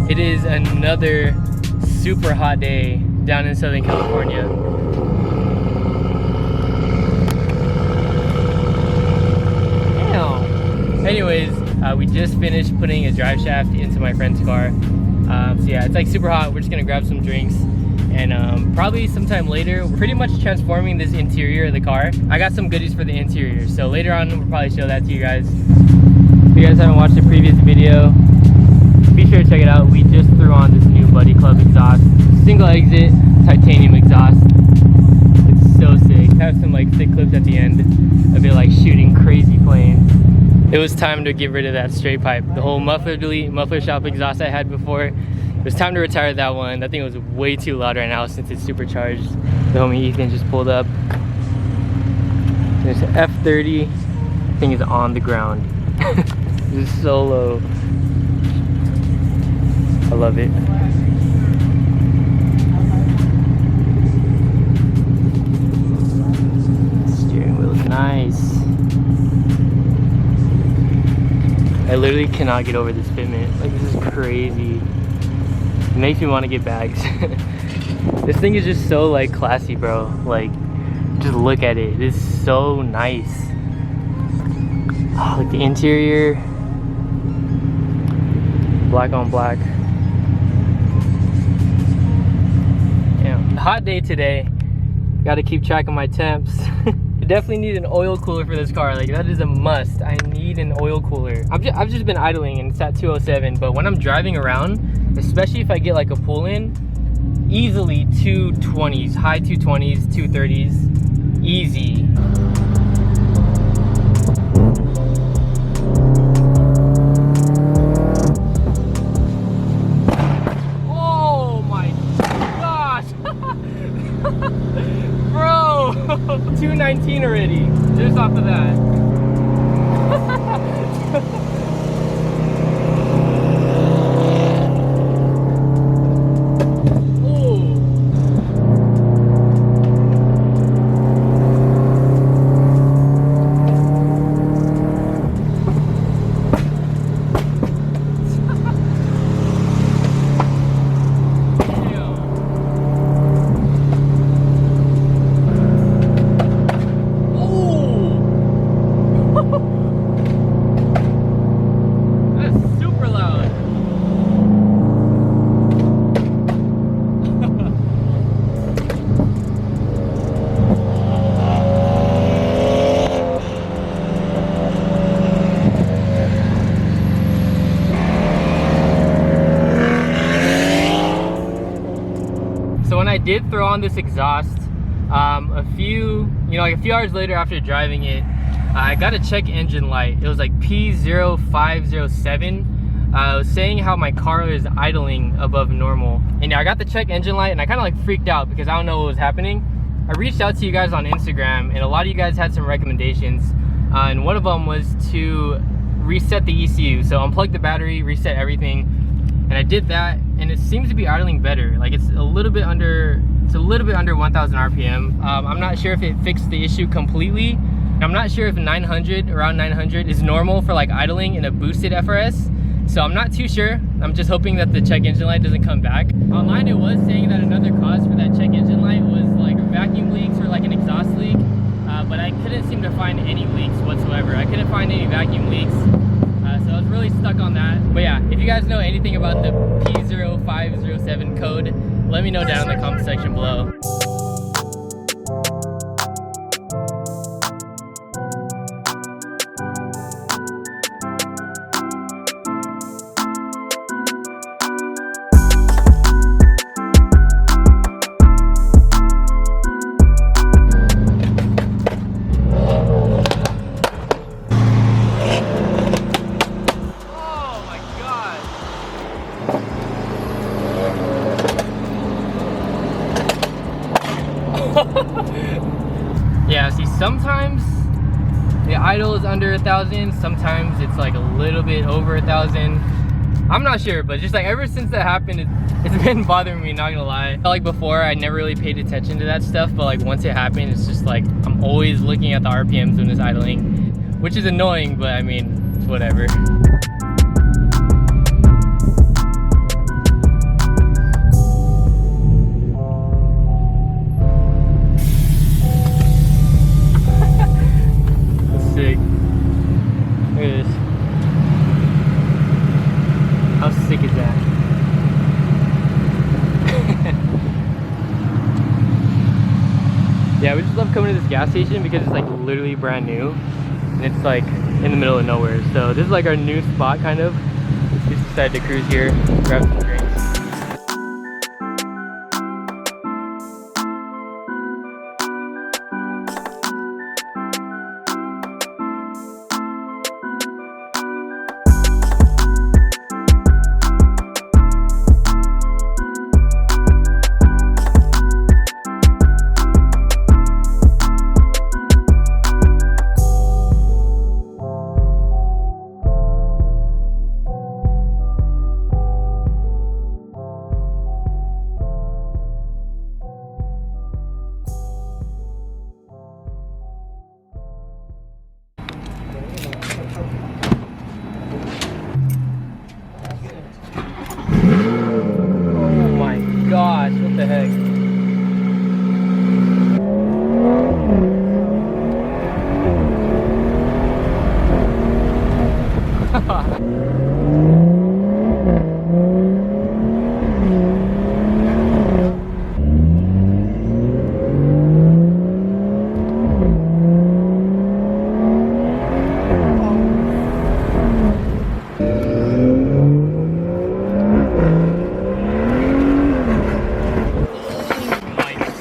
It is another super hot day down in Southern California. Damn. Anyways, we just finished putting a drive shaft into my friend's car. So yeah, it's like super hot. We're just gonna grab some drinks and probably sometime later, we're pretty much transforming this interior of the car. I got some goodies for the interior, so later on we'll probably show that to you guys. If you guys haven't watched the previous video, be sure to check it out. We just threw on this new Buddy Club exhaust, single exit titanium exhaust. It's so sick. It has some like sick clips at the end of it like shooting crazy planes. It was time to get rid of that straight pipe. The whole muffler delete, muffler shop exhaust I had before, it was time to retire that one. That thing was way too loud right now since it's supercharged. The homie Ethan just pulled up. There's an F30. The thing is on the ground. It's so low. I love it. Steering wheel is nice. I literally cannot get over this fitment. Like, this is crazy. It makes me want to get bags. This thing is just so like classy, bro. Like, just look at it. It is so nice. Oh, like the interior, black on black. Yeah, hot day today. Got to keep track of my temps. Definitely need an oil cooler for this car. Like, that is a must. I need an oil cooler. I've just been idling and it's at 207, but when I'm driving around, especially if I get like a pull-in, easily 220s, high 220s, 230s, easy. Oh my gosh. Bro, 219 already, just off of that. I did throw on this exhaust a few hours later after driving it. I got a check engine light. It was like P0507. It was saying how my car is idling above normal, and I got the check engine light and I kind of like freaked out because I don't know what was happening. I reached out to you guys on Instagram and a lot of you guys had some recommendations, and one of them was to reset the ECU. So unplug the battery, reset everything, and I did that, and it seems to be idling better. Like, it's a little bit under 1,000 RPM. I'm not sure if it fixed the issue completely. I'm not sure if around 900 is normal for like idling in a boosted FRS. So I'm not too sure. I'm just hoping that the check engine light doesn't come back. Online it was saying that another cause for that check engine light was like vacuum leaks or like an exhaust leak. But I couldn't seem to find any leaks whatsoever. I couldn't find any vacuum leaks. So I was really stuck on that. But yeah, if you guys know anything about the P0507 code, let me know down in the comment section below. Yeah, see, sometimes the idle is under 1,000, sometimes it's like a little bit over 1,000. I'm not sure, but just like ever since that happened, it's been bothering me, not gonna lie. Like before, I never really paid attention to that stuff, but like once it happened, it's just like I'm always looking at the RPMs when it's idling, which is annoying, but I mean, it's whatever. sick is that? Yeah, we just love coming to this gas station because it's like literally brand new and it's like in the middle of nowhere. So this is like our new spot kind of. We just decided to cruise here, grab some drinks. Gosh, what the heck?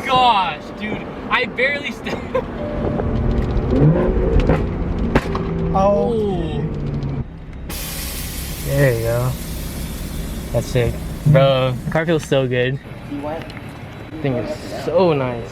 Gosh, dude, I barely Oh. There you go. That's sick. Bro, the car feels so good. This thing is so nice.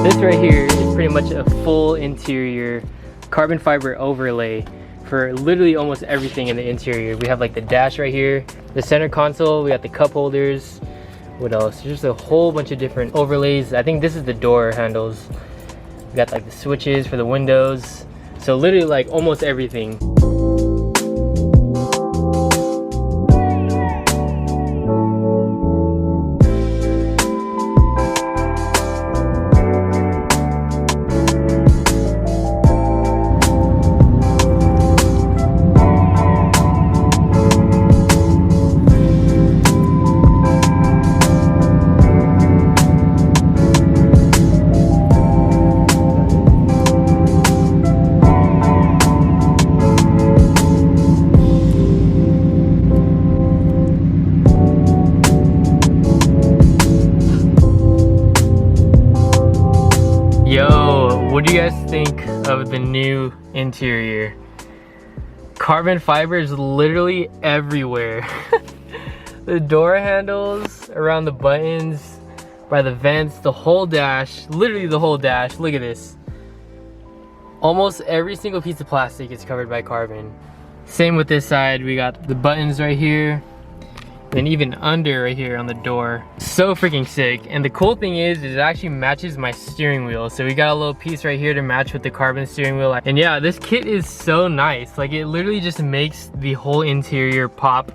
This right here is pretty much a full interior carbon fiber overlay for literally almost everything in the interior. We have like the dash right here, the center console, we got the cup holders. What else? There's just a whole bunch of different overlays. I think this is the door handles. We got like the switches for the windows. So literally like almost everything. Yo, what do you guys think of the new interior? Carbon fiber is literally everywhere. The door handles, around the buttons, by the vents, the whole dash, literally the whole dash. Look at this. Almost every single piece of plastic is covered by carbon. Same with this side, we got the buttons right here. And even under right here on the door. So freaking sick. And the cool thing is it actually matches my steering wheel. So we got a little piece right here to match with the carbon steering wheel. And yeah, this kit is so nice. Like it literally just makes the whole interior pop.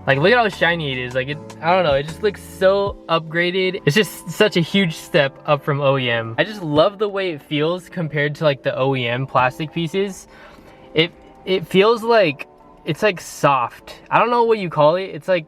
Like look at how shiny it is. Like I don't know, it just looks so upgraded. It's just such a huge step up from OEM. I just love the way it feels compared to like the OEM plastic pieces. It feels like it's like soft. I don't know what you call it. It's like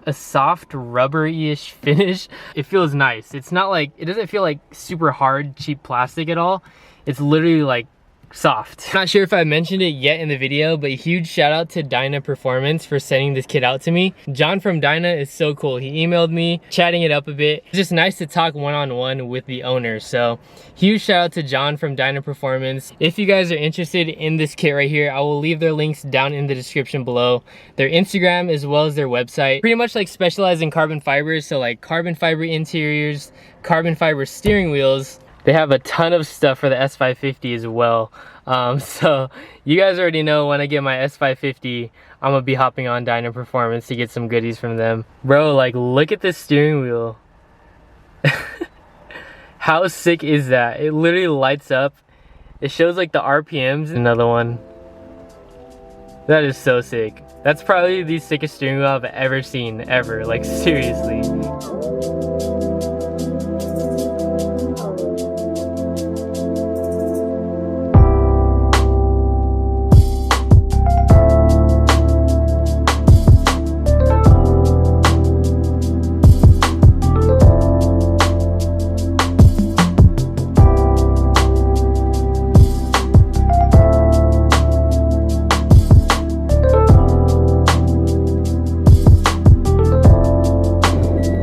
a soft rubbery-ish finish. It feels nice. It's not like, it doesn't feel like super hard cheap plastic at all. It's literally like soft. I'm not sure if I mentioned it yet in the video, but a huge shout out to Dyna Performance for sending this kit out to me. John from Dyna is so cool. He emailed me, chatting it up a bit. It's just nice to talk one-on-one with the owner. So huge shout out to John from Dyna Performance. If you guys are interested in this kit right here, I will leave their links down in the description below. Their Instagram as well as their website. Pretty much like specialize in carbon fibers. So like carbon fiber interiors, carbon fiber steering wheels. They have a ton of stuff for the S550 as well. So you guys already know when I get my S550, I'm gonna be hopping on Dyna Performance to get some goodies from them. Bro, like look at this steering wheel. How sick is that? It literally lights up. It shows like the RPMs. Another one. That is so sick. That's probably the sickest steering wheel I've ever seen, ever, like seriously.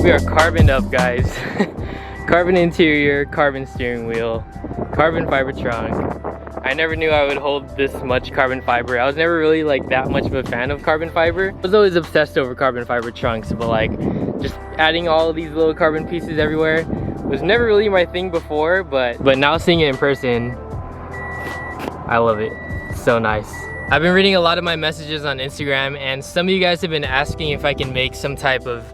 We are carboned up, guys. Carbon interior, carbon steering wheel, carbon fiber trunk. I never knew I would hold this much carbon fiber. I was never really like that much of a fan of carbon fiber. I was always obsessed over carbon fiber trunks, but like just adding all of these little carbon pieces everywhere was never really my thing before, but now seeing it in person, I love it. It's so nice. I've been reading a lot of my messages on Instagram, and some of you guys have been asking if I can make some type of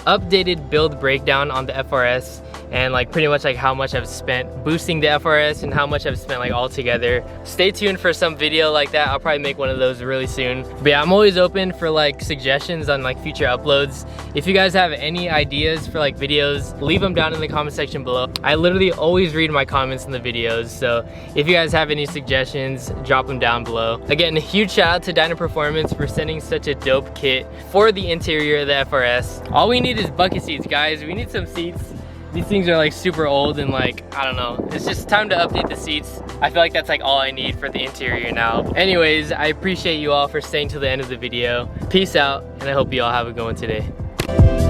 updated build breakdown on the FRS, and like pretty much like how much I've spent boosting the FRS and how much I've spent like all together. Stay tuned for some video like that. I'll probably make one of those really soon. But yeah, I'm always open for like suggestions on like future uploads. If you guys have any ideas for like videos, leave them down in the comment section below. I literally always read my comments in the videos, so if you guys have any suggestions, drop them down below. Again, a huge shout out to Dyna Performance for sending such a dope kit for the interior of the FRS. All we need is bucket seats, guys. We need some seats. These things are like super old, and like, I don't know, it's just time to update the seats. I feel like that's like all I need for the interior now. Anyways, I appreciate you all for staying till the end of the video. Peace out, and I hope you all have a good one today.